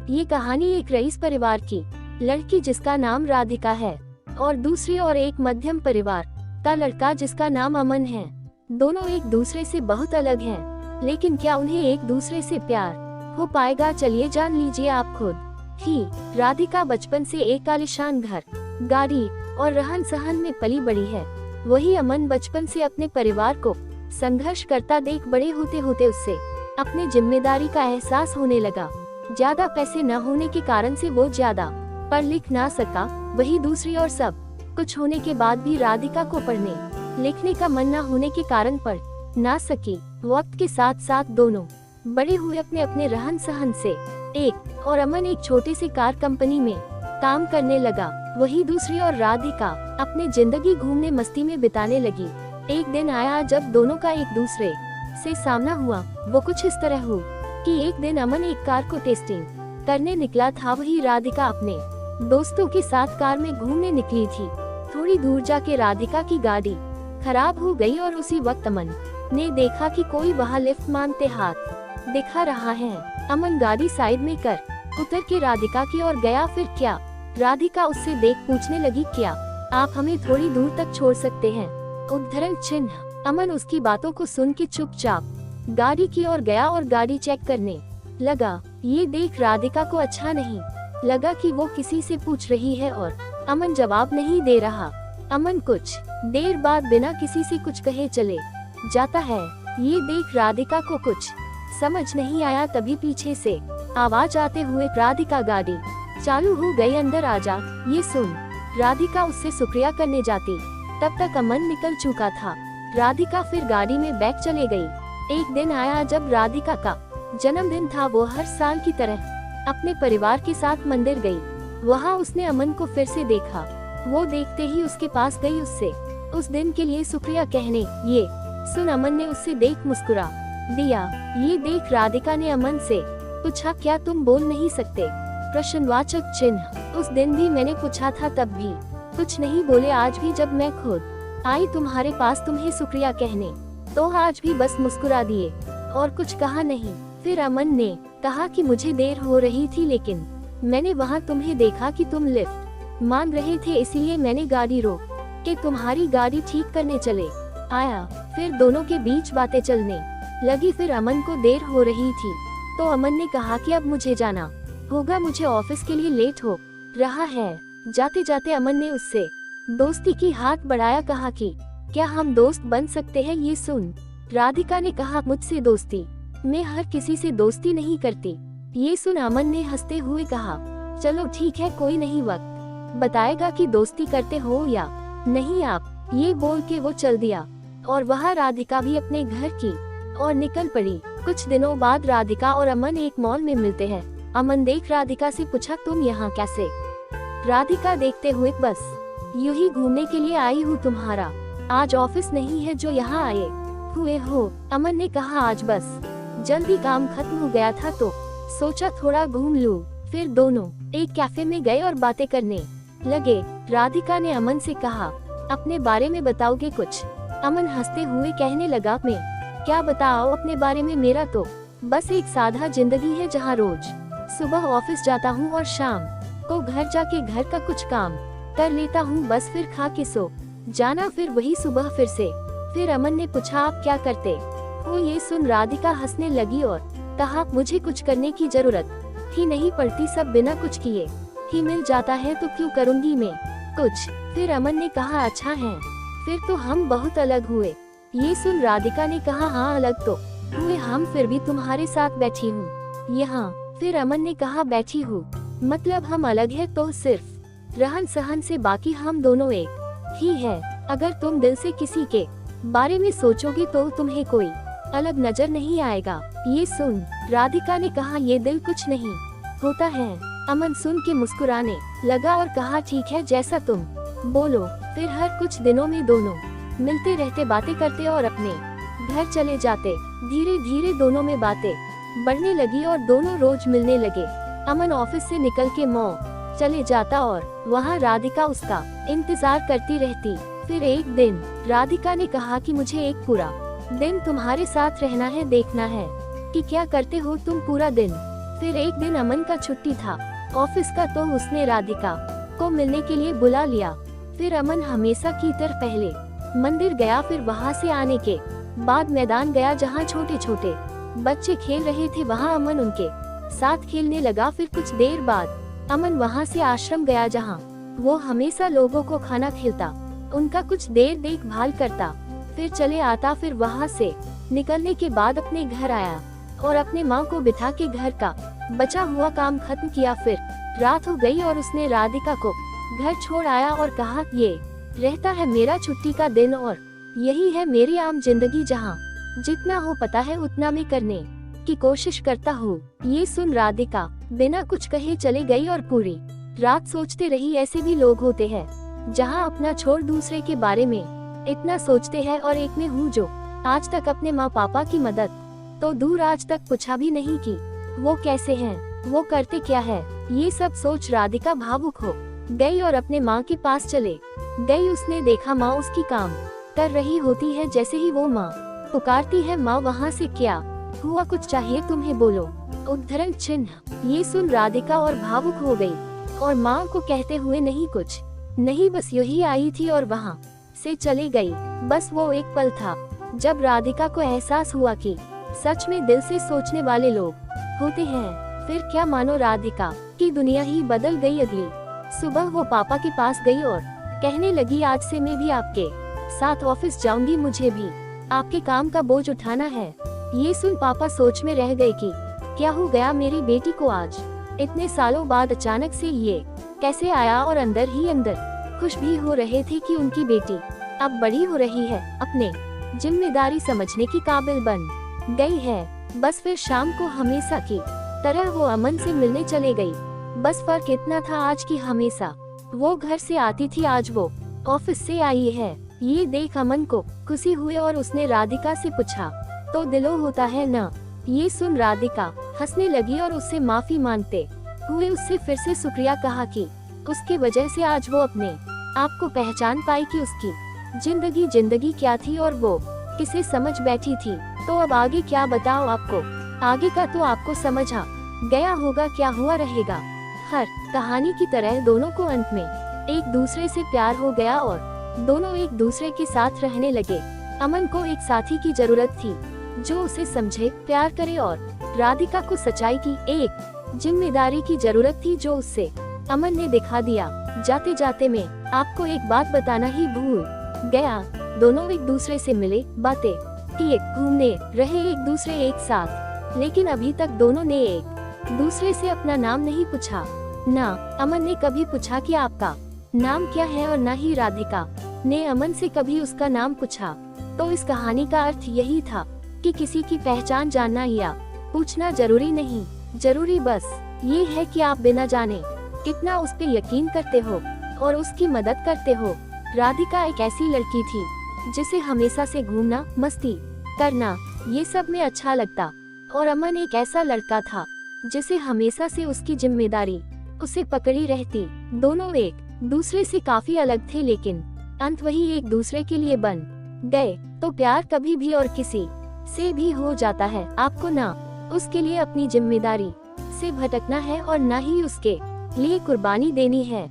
ये कहानी एक रईस परिवार की लड़की जिसका नाम राधिका है और दूसरी और एक मध्यम परिवार का लड़का जिसका नाम अमन है। दोनों एक दूसरे से बहुत अलग हैं, लेकिन क्या उन्हें एक दूसरे से प्यार हो पाएगा, चलिए जान लीजिए आप खुद ही। राधिका बचपन से एक आलीशान घर, गाड़ी और रहन सहन में पली बड़ी है। वही अमन बचपन से अपने परिवार को संघर्ष करता देख बड़े होते होते उससे अपनी जिम्मेदारी का एहसास होने लगा। ज्यादा पैसे न होने के कारण से वो ज्यादा पढ़ लिख ना सका। वही दूसरी और सब कुछ होने के बाद भी राधिका को पढ़ने लिखने का मन न होने के कारण पढ़ ना सकी। वक्त के साथ साथ दोनों बड़े हुए अपने अपने रहन सहन से। एक और अमन एक छोटे से कार कंपनी में काम करने लगा। वही दूसरी और राधिका अपने जिंदगी घूमने मस्ती में बिताने लगी। एक दिन आया जब दोनों का एक दूसरे से सामना हुआ। वो कुछ इस तरह हुआ कि एक दिन अमन एक कार को टेस्टिंग करने निकला था। वही राधिका अपने दोस्तों के साथ कार में घूमने निकली थी। थोड़ी दूर जाके राधिका की गाड़ी खराब हो गई और उसी वक्त अमन ने देखा कि कोई वहाँ लिफ्ट मांगते हाथ दिखा रहा है। अमन गाड़ी साइड में कर उतर के राधिका की ओर गया। फिर क्या? राधिका उससे देख पूछने लगी, क्या आप हमें थोड़ी दूर तक छोड़ सकते हैं? उद्धरण चिन्ह। अमन उसकी बातों को सुन के चुपचाप गाड़ी की ओर गया और गाड़ी चेक करने लगा। ये देख राधिका को अच्छा नहीं लगा कि वो किसी से पूछ रही है और अमन जवाब नहीं दे रहा। अमन कुछ देर बाद बिना किसी से कुछ कहे चले जाता है। ये देख राधिका को कुछ समझ नहीं आया। तभी पीछे से आवाज आते हुए, राधिका गाड़ी चालू हो गई, अंदर आजा। ये सुन राधिका उससे शुक्रिया करने जाती, तब तक अमन निकल चुका था। राधिका फिर गाड़ी में बैठ चले गई। एक दिन आया जब राधिका का जन्मदिन था। वो हर साल की तरह अपने परिवार के साथ मंदिर गई। वहाँ उसने अमन को फिर से देखा। वो देखते ही उसके पास गई, उससे उस दिन के लिए शुक्रिया कहने। ये सुन अमन ने उससे देख मुस्कुरा दिया। ये देख राधिका ने अमन से पूछा, क्या तुम बोल नहीं सकते? प्रश्नवाचक चिन्ह। उस दिन भी मैंने पूछा था, तब भी कुछ नहीं बोले। आज भी जब मैं खुद आई तुम्हारे पास तुम्हें शुक्रिया कहने, तो आज भी बस मुस्कुरा दिए और कुछ कहा नहीं। फिर अमन ने कहा कि मुझे देर हो रही थी, लेकिन मैंने वहाँ तुम्हें देखा कि तुम लिफ्ट मांग रहे थे, इसीलिए मैंने गाड़ी रोक के तुम्हारी गाड़ी ठीक करने चले आया। फिर दोनों के बीच बातें चलने लगी। फिर अमन को देर हो रही थी, तो अमन ने कहा कि अब मुझे जाना होगा, मुझे ऑफिस के लिए लेट हो रहा है। जाते जाते अमन ने उससे दोस्ती की हाथ बढ़ाया, कहा कि क्या हम दोस्त बन सकते हैं? ये सुन राधिका ने कहा, मुझसे दोस्ती? मैं हर किसी से दोस्ती नहीं करती। ये सुन अमन ने हंसते हुए कहा, चलो ठीक है, कोई नहीं, वक्त बताएगा कि दोस्ती करते हो या नहीं आप। ये बोल के वो चल दिया और वहाँ राधिका भी अपने घर की और निकल पड़ी। कुछ दिनों बाद राधिका और अमन एक मॉल में मिलते हैं। अमन देख राधिका से पूछा, तुम यहाँ कैसे? राधिका देखते हुए, बस यूं ही घूमने के लिए आई हूँ, तुम्हारा आज ऑफिस नहीं है जो यहाँ आए हुए हो? अमन ने कहा, आज बस जल्दी काम खत्म हो गया था तो सोचा थोड़ा घूम लूं। फिर दोनों एक कैफे में गए और बातें करने लगे। राधिका ने अमन से कहा, अपने बारे में बताओगे कुछ? अमन हंसते हुए कहने लगा, मैं क्या बताओ अपने बारे में, मेरा तो बस एक सादा जिंदगी है, जहाँ रोज सुबह ऑफिस जाता हूँ और शाम को घर जाके घर का कुछ काम कर लेता हूँ, बस फिर खा के सो जाना, फिर वही सुबह फिर से। फिर अमन ने पूछा, आप क्या करते हो? ये सुन राधिका हंसने लगी और कहा, मुझे कुछ करने की जरूरत ही नहीं पड़ती, सब बिना कुछ किए ही मिल जाता है, तो क्यों करूँगी मैं कुछ? फिर अमन ने कहा, अच्छा है, फिर तो हम बहुत अलग हुए। ये सुन राधिका ने कहा, हाँ अलग तो हुए हम, फिर भी तुम्हारे साथ बैठी हूँ यहाँ। फिर अमन ने कहा, बैठी हूँ मतलब हम अलग है तो सिर्फ रहन सहन से, बाकी हम दोनों एक ही है। अगर तुम दिल से किसी के बारे में सोचोगी तो तुम्हें कोई अलग नजर नहीं आएगा। ये सुन राधिका ने कहा, ये दिल कुछ नहीं होता है। अमन सुन के मुस्कुराने लगा और कहा, ठीक है, जैसा तुम बोलो। फिर हर कुछ दिनों में दोनों मिलते रहते, बातें करते और अपने घर चले जाते। धीरे धीरे दोनों में बातें बढ़ने लगी और दोनों रोज मिलने लगे। अमन ऑफिस से निकल के मॉल चले जाता और वहाँ राधिका उसका इंतजार करती रहती। फिर एक दिन राधिका ने कहा कि मुझे एक पूरा दिन तुम्हारे साथ रहना है, देखना है कि क्या करते हो तुम पूरा दिन। फिर एक दिन अमन का छुट्टी था ऑफिस का, तो उसने राधिका को मिलने के लिए बुला लिया। फिर अमन हमेशा की तरह पहले मंदिर गया, फिर वहाँ से आने के बाद मैदान गया जहाँ छोटे छोटे बच्चे खेल रहे थे, वहाँ अमन उनके साथ खेलने लगा। फिर कुछ देर बाद अमन वहाँ से आश्रम गया जहाँ वो हमेशा लोगों को खाना खिलाता, उनका कुछ देर देखभाल करता, फिर चले आता। फिर वहाँ से निकलने के बाद अपने घर आया और अपने माँ को बिठा के घर का बचा हुआ काम खत्म किया। फिर रात हो गई और उसने राधिका को घर छोड़ आया और कहा, ये रहता है मेरा छुट्टी का दिन और यही है मेरी आम जिंदगी, जहाँ जितना हो पता है उतना मैं करने की कोशिश करता हूँ। ये सुन राधिका बिना कुछ कहे चले गई और पूरी रात सोचते रही। ऐसे भी लोग होते हैं जहाँ अपना छोड़ दूसरे के बारे में इतना सोचते हैं, और एक में हूँ जो आज तक अपने माँ पापा की मदद तो दूर आज तक पूछा भी नहीं कि वो कैसे हैं, वो करते क्या है। ये सब सोच राधिका भावुक हो गई और अपने माँ के पास चले गई। उसने देखा माँ उसकी काम कर रही होती है। जैसे ही वो माँ पुकारती है, माँ वहाँ से, क्या हुआ, कुछ चाहिए तुम्हें, बोलो, उद्धरण चिन्ह। ये सुन राधिका और भावुक हो गई और माँ को कहते हुए, नहीं कुछ नहीं, बस यही आई थी, और वहाँ से चली गई। बस वो एक पल था जब राधिका को एहसास हुआ कि सच में दिल से सोचने वाले लोग होते हैं। फिर क्या मानो राधिका की दुनिया ही बदल गई। अगली सुबह वो पापा के पास गई और कहने लगी, आज से मैं भी आपके साथ ऑफिस जाऊंगी, मुझे भी आपके काम का बोझ उठाना है। ये सुन पापा सोच में रह गए कि क्या हो गया मेरी बेटी को, आज इतने सालों बाद अचानक से ये कैसे आया। और अंदर ही अंदर खुश भी हो रहे थे कि उनकी बेटी अब बड़ी हो रही है, अपने जिम्मेदारी समझने की काबिल बन गई है। बस फिर शाम को हमेशा की तरह वो अमन से मिलने चले गई। बस फर्क इतना था आज की हमेशा वो घर से आती थी, आज वो ऑफिस से आई है। ये देख अमन को खुशी हुई और उसने राधिका से पूछा, तो दिलो होता है ना। ये सुन राधिका हंसने लगी और उससे माफी मांगते हुए उससे फिर से शुक्रिया कहा कि उसके वजह से आज वो अपने आप को पहचान पाई कि उसकी जिंदगी क्या थी और वो किसे समझ बैठी थी। तो अब आगे क्या बताओ आपको, आगे का तो आपको समझ आ गया होगा क्या हुआ रहेगा। हर कहानी की तरह दोनों को अंत में एक दूसरे से प्यार हो गया और दोनों एक दूसरे के साथ रहने लगे। अमन को एक साथी की जरूरत थी जो उसे समझे, प्यार करे, और राधिका को सच्चाई की एक जिम्मेदारी की जरूरत थी जो उससे अमन ने दिखा दिया। जाते जाते मैं आपको एक बात बताना ही भूल गया, दोनों एक दूसरे से मिले, बातें किए, घूमने रहे एक दूसरे एक साथ, लेकिन अभी तक दोनों ने एक दूसरे से अपना नाम नहीं पूछा। ना अमन ने कभी पूछा कि आपका नाम क्या है, और ना ही राधिका ने अमन से कभी उसका नाम पूछा। तो इस कहानी का अर्थ यही था कि किसी की पहचान जानना या पूछना जरूरी नहीं, जरूरी बस ये है कि आप बिना जाने कितना उस पे यकीन करते हो और उसकी मदद करते हो। राधिका एक ऐसी लड़की थी जिसे हमेशा से घूमना, मस्ती करना, ये सब में अच्छा लगता, और अमन एक ऐसा लड़का था जिसे हमेशा से उसकी जिम्मेदारी उसे पकड़ी रहती। दोनों एक दूसरे से काफी अलग थे, लेकिन अंत वही एक दूसरे के लिए बन गए। तो प्यार कभी भी और किसी से भी हो जाता है, आपको ना उसके लिए अपनी जिम्मेदारी से भटकना है और ना ही उसके लिए कुर्बानी देनी है।